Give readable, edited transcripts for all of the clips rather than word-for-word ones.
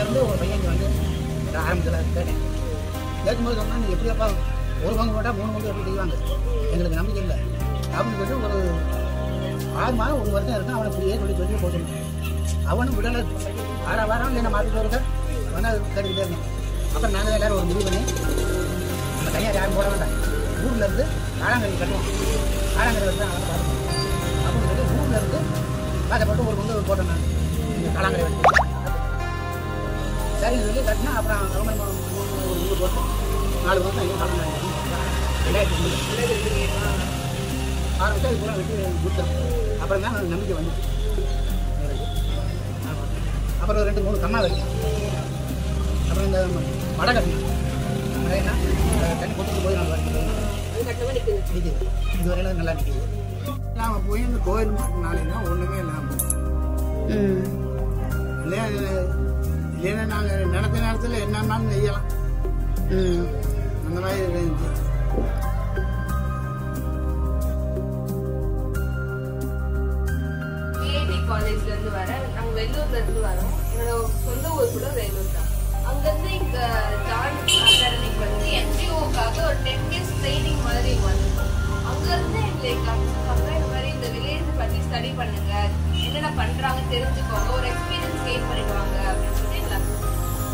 ஊர்லேருந்து ஒரு பையன் இங்கே வந்து ஆரம்பத்தில் கேட்டேன். கேட்கும்போது சொன்னால் நீங்கள் எப்படியாப்பா ஒரு பங்கு போட்டால் 3 பங்கு எப்படி செய்வாங்க, எங்களுக்கு நம்பிக்கை இல்லை அப்படின்னு சொல்லி ஒரு 6 மாதம் 1 வருஷம் இருக்கும். அவனை இப்படியே சொல்லி போட்டுருந்தான். அவனும் விடலை. வாரம் என்ன மாற்றிட்டு இருக்க வந்தால் கேட்டுக்கிட்டே இருந்தேன். அப்புறம் நாங்கள் எல்லோரும் ஒரு முடிவு பண்ணி அந்த கையார் யாரும் போட வேண்டாம், ஊர்லேருந்து காளாங்கறி கட்டுவோம், காளாங்கறி வச்சு அவனை பார்த்துக்கணும் அப்படின்னு சொல்லி ஊர்லேருந்து காசப்பட்டு ஒரு பங்கு போட்டேன். நான் காளாங்கறி வச்சு சரின்னு சொல்லி கட்டினா. அப்புறம் கவர்மெண்ட் ஒரு ஊர் போட்டு 4 வருஷம் எங்கள் காளாங்கறி 2020 ஆரம்பிச்சு அது கூட வெட்டி கொடுத்தோம். அப்புறம் தான் நம்பிக்கை வந்துச்சு. அப்புறம் 2-3 கம்மா வரைக்கும். அப்புறம் இந்த மடை கட்டணும். மடைனா தண்ணி கொண்டு போய் நல்லா நிற்கிது. இது வரையிலும் நல்லா நிற்கிது. நாம் போய் இந்த கோயில் நாளைனா ஒன்றுமே இல்லாமல் இல்லைன்னா நாங்கள் நடத்த நேரத்தில் என்னன்னாலும் செய்யலாம். அந்த மாதிரி இருந்துச்சு. காலேஜ்ல இருந்து வர நாங்க வெள்ளூர்ல இருந்து வரோம். என்னோட சொந்த ஊர் கூட வெள்ளூர் தான். அங்கிருந்து இங்க ஜான் அகாடமிக்கு வந்து என்ஜிஓக்காக ஒரு 10 days ட்ரைனிங் மாதிரி வந்தோம். அங்க இருந்து எங்களுக்கு இந்த மாதிரி இந்த வில்லேஜ் பத்தி ஸ்டடி பண்ணுங்க, என்னென்ன பண்றாங்க தெரிஞ்சுக்கோங்க, ஒரு எக்ஸ்பீரியன்ஸ் கெயின் பண்ணிடுவாங்க அப்படின்னு சொல்லி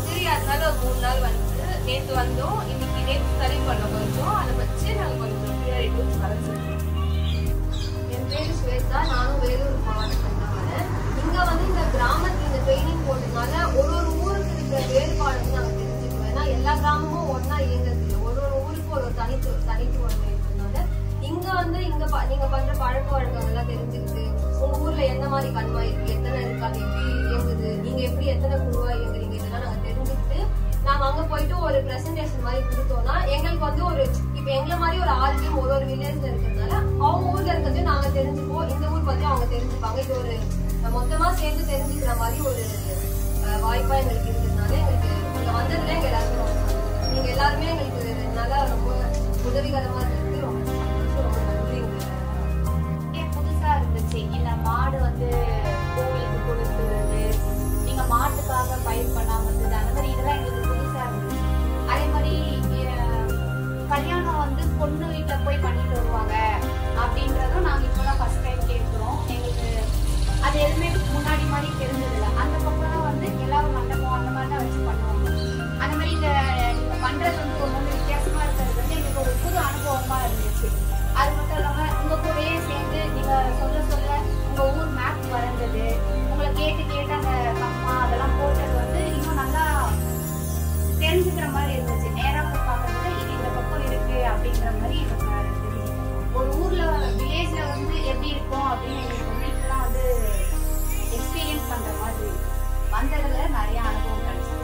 சரி. அதனால ஒரு 3 நாள் வந்து நேற்று வந்தோம். இன்னைக்கு நேற்று ஸ்டடி பண்ண கொஞ்சம் அதை வச்சு நாங்க கொஞ்சம் ப்ரியாரிட்டிஸ் வரைச்சிருக்கோம். என் பேரு ஸ்வேதா, நானும் வேலூர் மாவட்டத்தில் தான் வரேன். இங்க வந்து இந்த கிராமத்துல இந்த ட்ரைனிங் போட்டதுனால ஒரு ஊருக்கு இருக்கிற வேறுபாடு வந்து நாங்க தெரிஞ்சுக்குவோம். ஏன்னா எல்லா கிராமமும் ஒன்னா இயங்குறது இல்லை, ஒரு ஊருக்கு ஒரு தனித்துவம் இருக்கிறதுனால இங்க வந்து நீங்க பண்ற பழக்க வழக்கங்கள் எல்லாம் தெரிஞ்சுக்கிட்டு உங்க ஊர்ல எந்த மாதிரி கண்மாய் இருக்கு, எத்தனை இருக்கு, அது எப்படி இயங்குது, நீங்க எப்படி எத்தனை குழுவா இயங்குறீங்க, இதெல்லாம் நாங்க தெரிஞ்சுக்கிட்டு நாங்க அங்க போயிட்டு ஒரு பிரசன்டேஷன் மாதிரி கொடுத்தோம்னா எங்களுக்கு வந்து ஒரு இப்ப எங்களை மாதிரி ஒரு 6 டீம் ஒரு வில்லேஜ்ல இருக்கிறதுனால அவங்க ஊர்ல இருக்கிறதையும் நாங்க தெரிஞ்சுப்போம், இந்த ஊர் பத்தியும் அவங்க தெரிஞ்சுப்பாங்க. இது ஒரு மொத்தமா சேர்ந்து தெரிஞ்சுக்கிற மாதிரி ஒரு வாய்ப்பா எங்களுக்கு இருக்கிறதுனால எங்களுக்கு இங்க வந்ததுல எங்க எல்லாருக்கும் நீங்க எல்லாருமே எங்களுக்கு நல்லா ரொம்ப உதவிகரமா இருக்கு. ரொம்ப நன்றி. புதுசா இருந்துச்சு. இந்த மாடு வந்து கோவிலுக்கு கொடுத்துருது, நீங்க மாட்டுக்காக பயிர் பண்ணாம இருந்தது, அந்த மாதிரி இதெல்லாம் எங்களுக்கு புதுசா இருந்துச்சு. அதே மாதிரி கல்யாணம் வந்து பொண்ணு வீட்டுல போய் பண்ணிட்டு வருவாங்க அப்படின்றதும் நாங்க இப்பதான் ஃபர்ஸ்ட் டைம் கேட்கிறோம். எங்களுக்கு அது எதுவுமே முன்னாடி மாதிரி தெரிஞ்சதில்லை. அந்த பக்கம் வந்து எல்லாரும் மண்டபம் அந்த மாதிரி தான் வச்சு பண்ணுவாங்க. அந்த மாதிரி நீங்க பண்றது வந்து ரொம்ப வித்தியாசமா இருக்கிறது வந்து எங்களுக்கு ஒரு புது அனுபவமா இருந்துச்சு. அது மட்டும் இல்லாம உங்க கூடயே சேர்ந்து நீங்க சொல்ல உங்க ஊர் மேப் வரைஞ்சது, உங்களை கேட்டு அந்த கம்மா அதெல்லாம் போட்டது வந்து இன்னும் நல்லா தெரிஞ்சுக்கிற மாதிரி இருந்துச்சு. நேரா போய் பார்க்கறதுல இது இந்த பக்கம் இருக்கு அப்படிங்கிற மாதிரி தெரியும். ஒரு ஊர்ல வில்லேஜ்ல வந்து எப்படி இருக்கும் அப்படின்னு எங்களுக்கு வீட்டுலாம் வந்து எக்ஸ்பீரியன்ஸ் பண்ற மாதிரி வந்ததுல நிறைய அனுபவம் கிடைச்சது.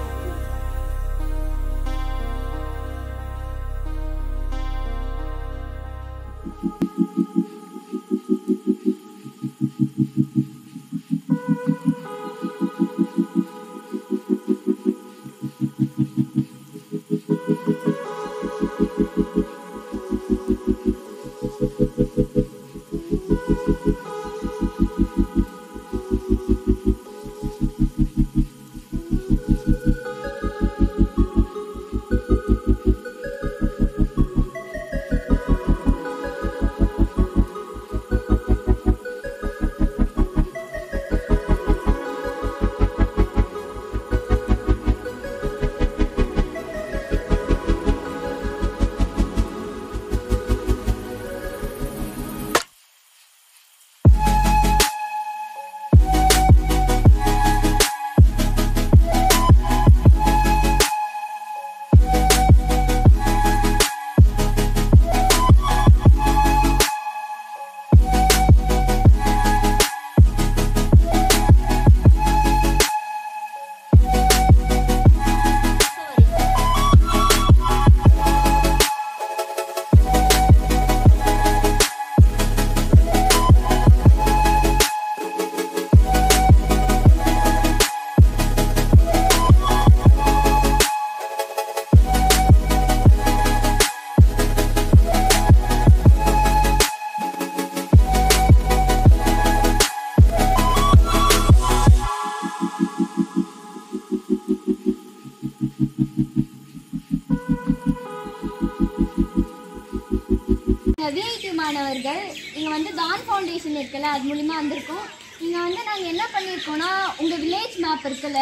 விஐடி மாணவர்கள் இங்கே வந்து டான் ஃபவுண்டேஷன் இருக்குல்ல, அது மூலிமா வந்திருக்கோம். இங்கே வந்து நாங்கள் என்ன பண்ணியிருக்கோம்னா, உங்கள் வில்லேஜ் மேப் இருக்குல்ல,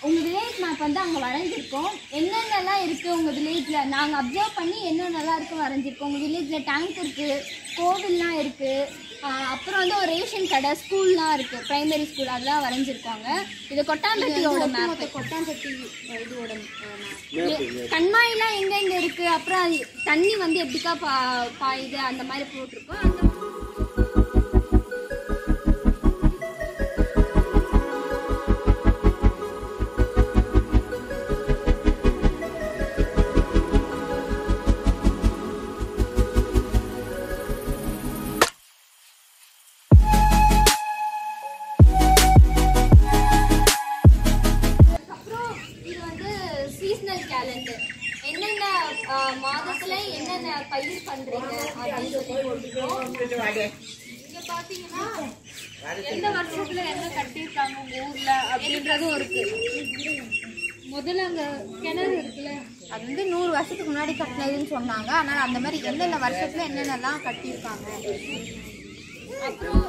உங்கள் வில்லேஜ் மேப் வந்து அங்கே வரைஞ்சிருக்கோம். என்னென்னலாம் இருக்குது உங்கள் வில்லேஜில் நாங்கள் அப்சர்வ் பண்ணி என்னென்னலாம் இருக்குது வரைஞ்சிருக்கோம். உங்கள் வில்லேஜில் டேங்க் இருக்குது, கோவில்லாம் இருக்குது, அப்புறம் வந்து ஒரு ரேஷன் கடை, ஸ்கூல்லாம் இருக்குது, ப்ரைமரி ஸ்கூல், அதெல்லாம் வரைஞ்சிருக்காங்க. இது கொட்டாம்பட்டியோட மேப். கொட்டாம்பட்டி இதோட கண்மாயெல்லாம் எங்கெங்கே இருக்குது, அப்புறம் தண்ணி வந்து எப்படிக்கா பாயுது அந்த மாதிரி போட்டிருக்கோம். அந்த கேலண்டர் என்னென்ன மாதத்துல என்னென்ன பயிர் பண்றீங்க அப்படின்னு சொல்லி போட்டுருக்கோம். இங்க பாத்தீங்கன்னா எந்த வருஷத்துல என்ன கட்டியிருக்காங்க உங்க ஊர்ல அப்படின்றதும் இருக்கு. முதல்ல அங்க கிணறு இருக்குல்ல, அது வந்து 100 வருஷத்துக்கு முன்னாடி கட்டினதுன்னு சொன்னாங்க. ஆனால் அந்த மாதிரி என்னென்ன வருஷத்துல என்னென்னலாம் கட்டியிருக்காங்க. அப்புறம்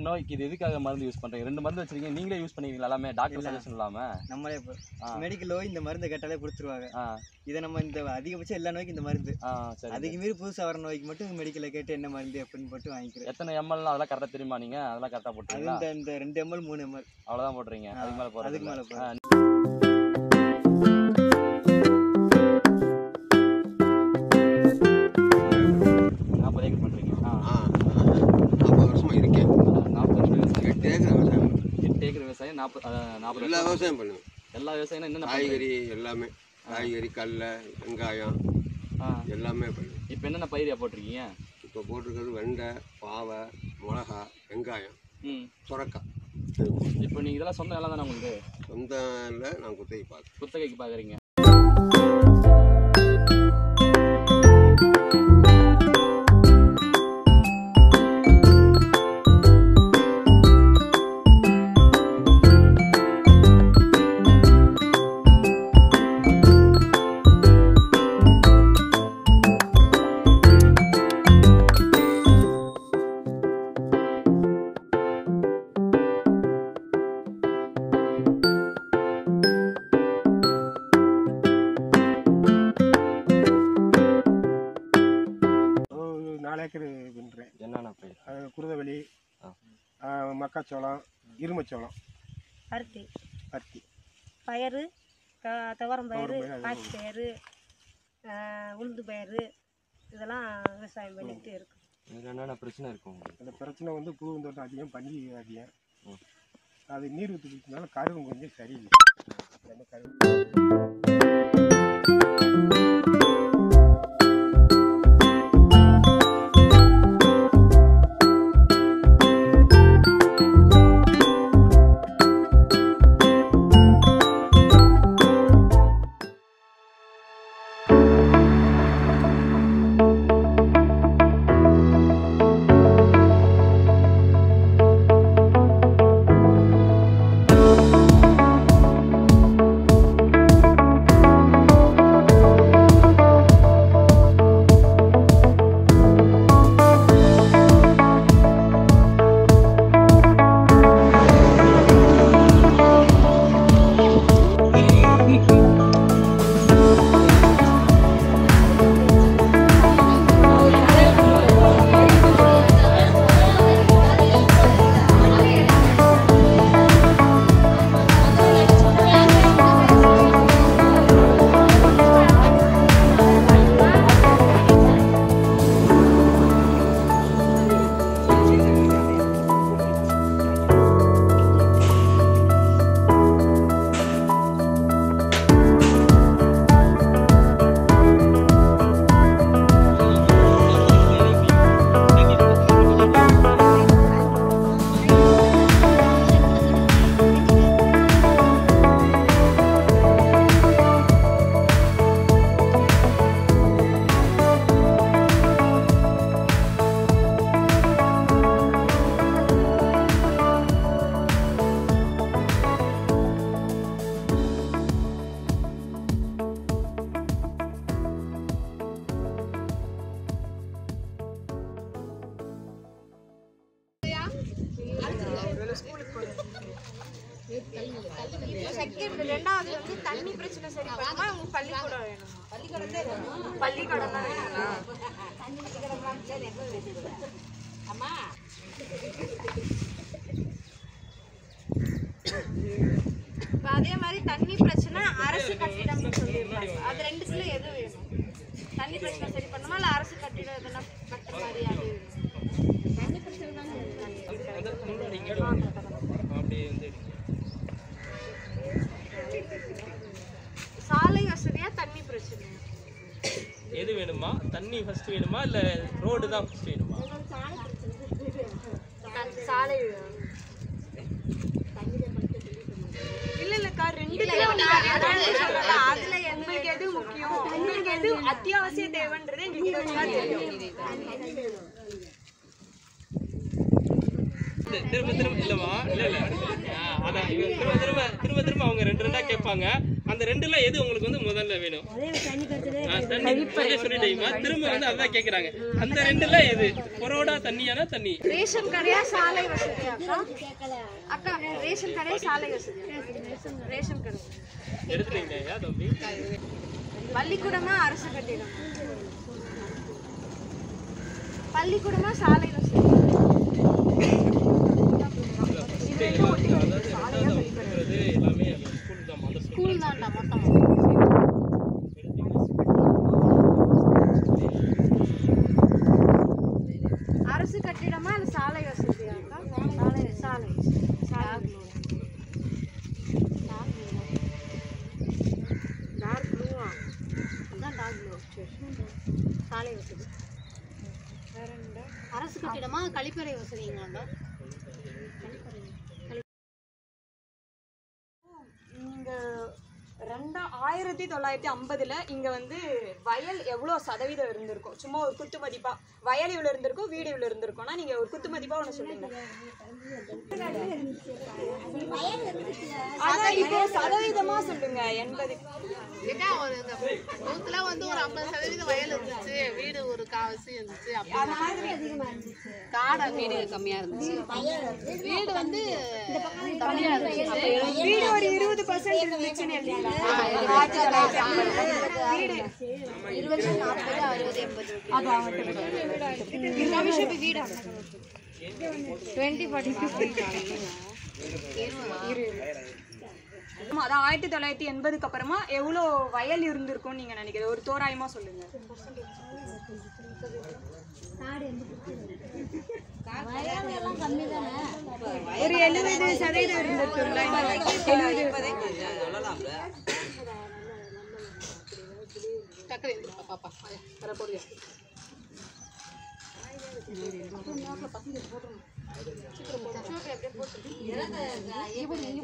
நோய்க்கு இது எதுக்காக மருந்து யூஸ் பண்றீங்க? 2 மருந்து வச்சிருக்கீங்க, நீங்களே யூஸ் பண்ணிக்கிறீங்களா? எல்லாமே டாக்டர் சஜஷன் இல்லாம நம்மளே மெடிக்கலோ இந்த மருந்து கேட்டாலே கொடுத்துருவாங்க. இதை நம்ம இந்த அதிகபட்சம் எல்லா நோய்க்கும் இந்த மருந்து, அதுக்கு மீறி புதுசாக வர நோய்க்கு மட்டும் மெடிக்கலை கேட்டு என்ன மருந்து அப்படின்னு போட்டு வாங்கிக்கிறேன். எத்தனை எம்எல் அதெல்லாம் கரெக்டாக தெரியுமா? நீங்க அதெல்லாம் கரெக்டாக போட்டுருக்கீங்களா? இந்த 2 ml 3 ml அவ்வளோதான் போடுறீங்க. அதுக்கு மேலே போடுறது? அதுக்கு மேலே போடுறேன். எல்லா விவசாயம் பண்ணுவேன். எல்லா விவசாயம் என்ன காய்கறி எல்லாமே, காய்கறி, கடலை, வெங்காயம் எல்லாமே பண்ணுவேன். இப்போ என்னென்ன பயிர் போட்டிருக்கீங்க? இப்போ போட்டிருக்கிறது வெண்டை, பாவை, மிளகா, வெங்காயம், சுரக்காய். இப்போ நீங்கள் இதெல்லாம் சொந்த நிலம் தானே உங்களுக்கு? சொந்தம் இல்லை, நான் குத்தகைக்கு பார்க்குறீங்க. என்னென்ன பயிர்? குருதவெளி, மக்காச்சோளம், இருமச்சோளம், பருத்தி, பயறு, துவரம் பயிறு, காய்ச்சி பயிறு, உளுந்து பயிறு, இதெல்லாம் விவசாயம் பண்ணிட்டு இருக்கு. என்னென்ன பிரச்சனை இருக்கும்? அந்த பிரச்சனை வந்து பூந்தோட்டம் அதிகம், பனி அதிகம், அது நீர் ஊற்றுனால கருவு கொஞ்சம் சரியில்லை. ஸ்கூலுக்கு போகிறது. செகண்ட் 2வது வந்து தண்ணி பிரச்சனை சரி பண்ணுமா உங்க பள்ளிக்கூடம் வேணுமா? பள்ளிக்கூடம் தான் வேணுங்களா? இப்போ அதே மாதிரி தண்ணி பிரச்சனை அரசு கட்டிடம்னு சொல்லியிருக்காங்க. அது ரெண்டுத்துல எது வேணும்? தண்ணி பிரச்சனை சரி பண்ணுமா இல்லை அரசு கட்டிடம் எதுனா கட்டுற மாதிரி அது தண்ணி பிரச்சனை தான். சாலை வசதியா தண்ணி பிரச்சனை எது வேணுமா? தண்ணி ஃபர்ஸ்ட் வேணுமா இல்ல ரோடு தான் ஃபர்ஸ்ட் வேணுமா? சாலை இல்லக்கா ரெண்டுல அதுல எங்களுக்கு எது முக்கியம், உங்களுக்கு எது அத்தியாவசிய தேவைன்றது எங்களுக்கு தெரியும். திரும்ப திரும்ப இல்லவா இல்ல அதான் திரும்ப திரும்ப அவங்க 2 கேட்பாங்க. அந்த 2ல எது உங்களுக்கு வந்து முதல்ல வேணும்? தண்ணி சொல்லிட்டீங்க. திரும்ப வந்து அதான் கேக்குறாங்க. அந்த 2ல எது பொரோடா தண்ணியானா தண்ணி? ரேஷன் கடையா சாலை வசதியா அக்கா? ரேஷன் கடையா சாலை வசதி? ரேஷன் கடை எடுத்துட்டீங்க தம்பி. பள்ளிக்கூடமா அரசு கட்டிடம்? பள்ளிக்கூடமா சாலை வசதி? ஸ்கூல் தான்டா மொத்தமா. அரசு கட்டிடமா அது சாலை வசதியா? சாலை டார்க் ப்ளூவா? அதான் டார்க் ப்ளூ. சாலை வசதி வேற என்ன? அரசு கட்டிடமா கழிப்பறை வசதிங்களாண்டா? இங்க 1950ல் இங்கே வந்து வயல் எவ்வளோ சதவீதம் இருந்திருக்கும்? சும்மா ஒரு குத்து மதிப்பாக வயல் இவ்வளோ இருந்திருக்கும், வீடு இவ்வளோ இருந்திருக்கும்னா நீங்கள் ஒரு குத்து மதிப்பாக ஒன்று சொல்லுங்க. அதான் இப்போ சதவீதமாக சொல்லுங்க. 80 வந்து ஒரு 50% வயல் இருந்துச்சு, வீடு ஒரு காவாசி இருந்துச்சு. காடை வீடு கம்மியா இருந்துச்சு, வீடு வந்து கம்மியா இருந்துச்சு. வீடு ஒரு 20% இருந்துச்சுன்னு எழுதிக்கலாம். வீடு 20, 40, அதான் 1980க்கு அப்புறமா எவ்வளோ வயல் இருந்திருக்கும்னு நீங்க நினைக்கிறீங்க? ஒரு தோராயமா சொல்லுங்க. ஒரு 70% இருந்திருக்கும்ல. 70